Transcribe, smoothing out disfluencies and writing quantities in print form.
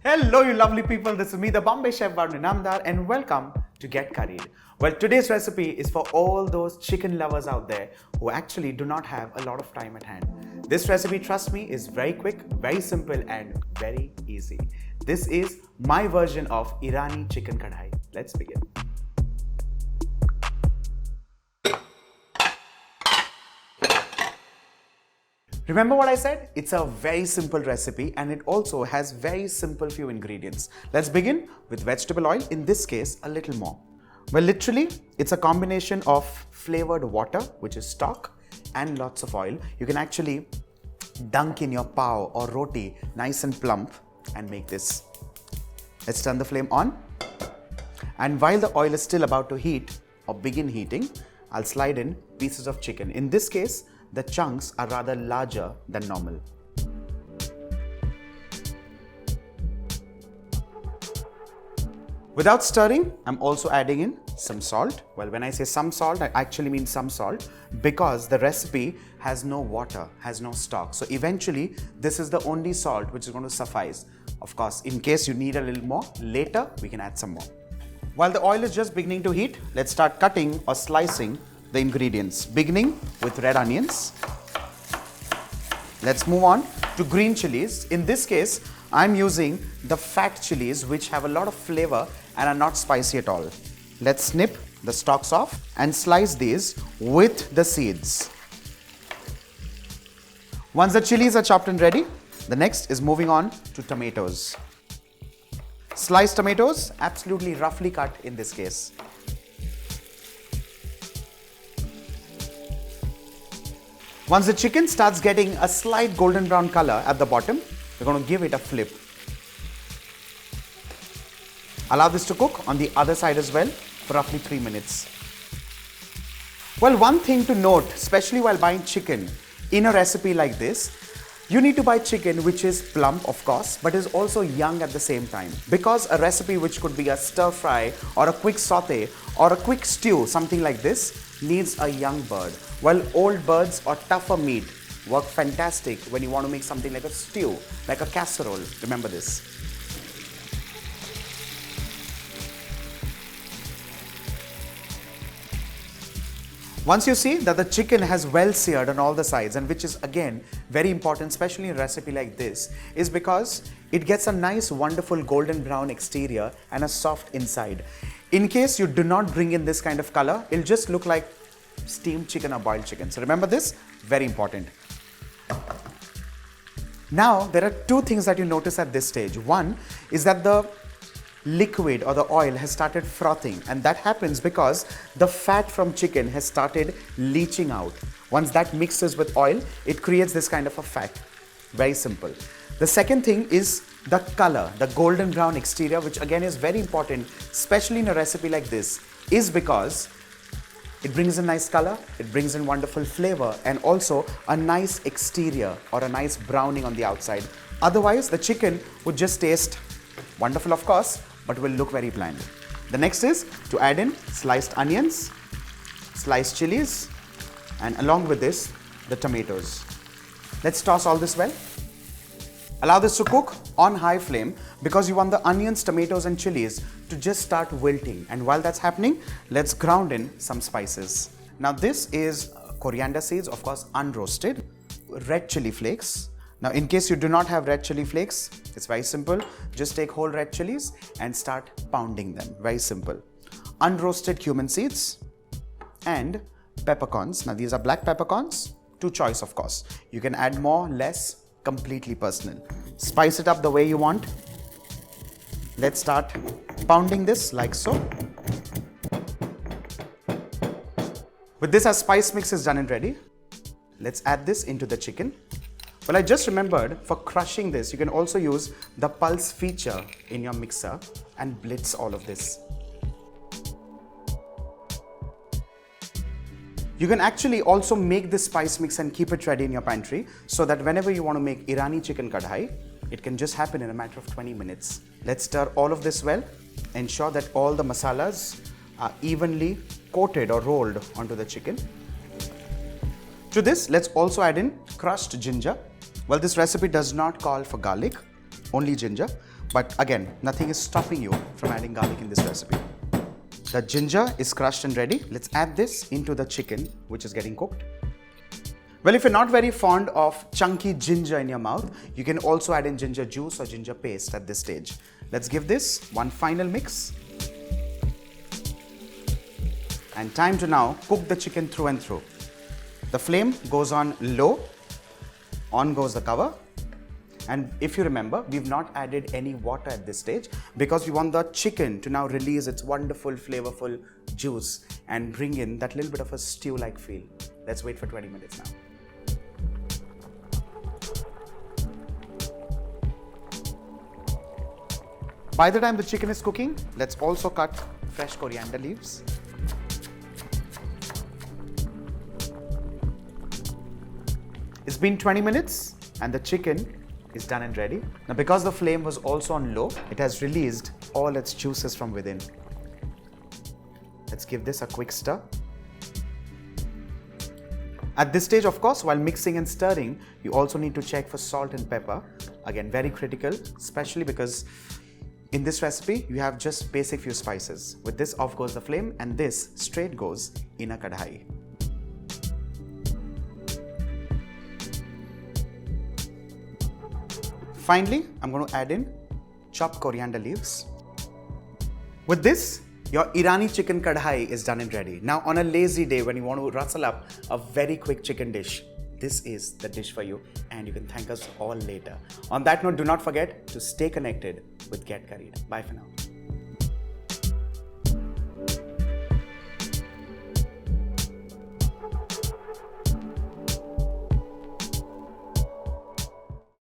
Hello, you lovely people. This is me, the Bombay Chef Varun Inamdar, and welcome to Get Curried. Well, today's recipe is for all those chicken lovers out there who actually do not have a lot of time at hand. This recipe, trust me, is very quick, very simple, and very easy. This is my version of Irani Chicken Kadhai. Let's begin. Remember what I said? It's a very simple recipe and it also has very simple few ingredients. Let's begin with vegetable oil, in this case a little more. Well, literally it's a combination of flavored water, which is stock, and lots of oil. You can actually dunk in your pav or roti nice and plump and make this. Let's turn the flame on, and while the oil is still about to heat or begin heating, I'll slide in pieces of chicken. In this case, the chunks are rather larger than normal. Without stirring, I'm also adding in some salt. Well, when I say some salt, I actually mean some salt because the recipe has no water, has no stock. So eventually, this is the only salt which is going to suffice. Of course, in case you need a little more, later we can add some more. While the oil is just beginning to heat, let's start cutting or slicing the ingredients, beginning with red onions. Let's move on to green chilies. In this case, I'm using the fat chilies which have a lot of flavor and are not spicy at all. Let's snip the stalks off and slice these with the seeds. Once the chilies are chopped and ready, the next is moving on to tomatoes. Sliced tomatoes, absolutely roughly cut in this case. Once the chicken starts getting a slight golden brown color at the bottom, we're going to give it a flip. Allow this to cook on the other side as well for roughly 3 minutes. Well, one thing to note, especially while buying chicken in a recipe like this, you need to buy chicken which is plump, of course, but is also young at the same time. Because a recipe which could be a stir fry or a quick saute or a quick stew, something like this, needs a young bird. While old birds or tougher meat work fantastic when you want to make something like a stew, like a casserole. Remember this. Once you see that the chicken has well seared on all the sides, and which is again very important, especially in a recipe like this, is because it gets a nice wonderful golden brown exterior and a soft inside. In case you do not bring in this kind of color, it'll just look like steamed chicken or boiled chicken. So remember this, very important. Now there are two things that you notice at this stage. One is that the liquid or the oil has started frothing, and that happens because the fat from chicken has started leaching out. Once that mixes with oil, it creates this kind of a fat. Very simple. The second thing is the color, the golden brown exterior, which again is very important, especially in a recipe like this, is because it brings in nice color, it brings in wonderful flavor, and also a nice exterior or a nice browning on the outside. Otherwise, the chicken would just taste wonderful, of course, but will look very bland. The next is to add in sliced onions, sliced chilies, and along with this, the tomatoes. Let's toss all this well. Allow this to cook on high flame because you want the onions, tomatoes, and chilies to just start wilting. And while that's happening, let's ground in some spices. Now this is coriander seeds, of course unroasted, red chili flakes. Now in case you do not have red chili flakes, it's very simple. Just take whole red chilies and start pounding them. Very simple. Unroasted cumin seeds and peppercorns. Now these are black peppercorns, to choice of course. You can add more, less, completely personal. Spice it up the way you want. Let's start pounding this like so. With this, our spice mix is done and ready. Let's add this into the chicken. Well, I just remembered, for crushing this, you can also use the pulse feature in your mixer and blitz all of this. You can actually also make this spice mix and keep it ready in your pantry so that whenever you want to make Irani Chicken Kadhai, it can just happen in a matter of 20 minutes. Let's stir all of this well. Ensure that all the masalas are evenly coated or rolled onto the chicken. To this, let's also add in crushed ginger. Well, this recipe does not call for garlic, only ginger. But again, nothing is stopping you from adding garlic in this recipe. The ginger is crushed and ready. Let's add this into the chicken, which is getting cooked. Well, if you're not very fond of chunky ginger in your mouth, you can also add in ginger juice or ginger paste at this stage. Let's give this one final mix. And time to now cook the chicken through and through. The flame goes on low, on goes the cover. And if you remember, we've not added any water at this stage because we want the chicken to now release its wonderful, flavorful juice and bring in that little bit of a stew-like feel. Let's wait for 20 minutes now. By the time the chicken is cooking, let's also cut fresh coriander leaves. It's been 20 minutes and the chicken is done and ready. Now, because the flame was also on low, it has released all its juices from within. Let's give this a quick stir. At this stage, of course, while mixing and stirring, you also need to check for salt and pepper. Again, very critical, especially because in this recipe, you have just basic few spices. With this, off goes the flame, and this straight goes in a kadhai. Finally, I'm going to add in chopped coriander leaves. With this, your Irani chicken kadhai is done and ready. Now, on a lazy day when you want to rustle up a very quick chicken dish, this is the dish for you, and you can thank us all later. On that note, do not forget to stay connected with Get Curried. Bye for now.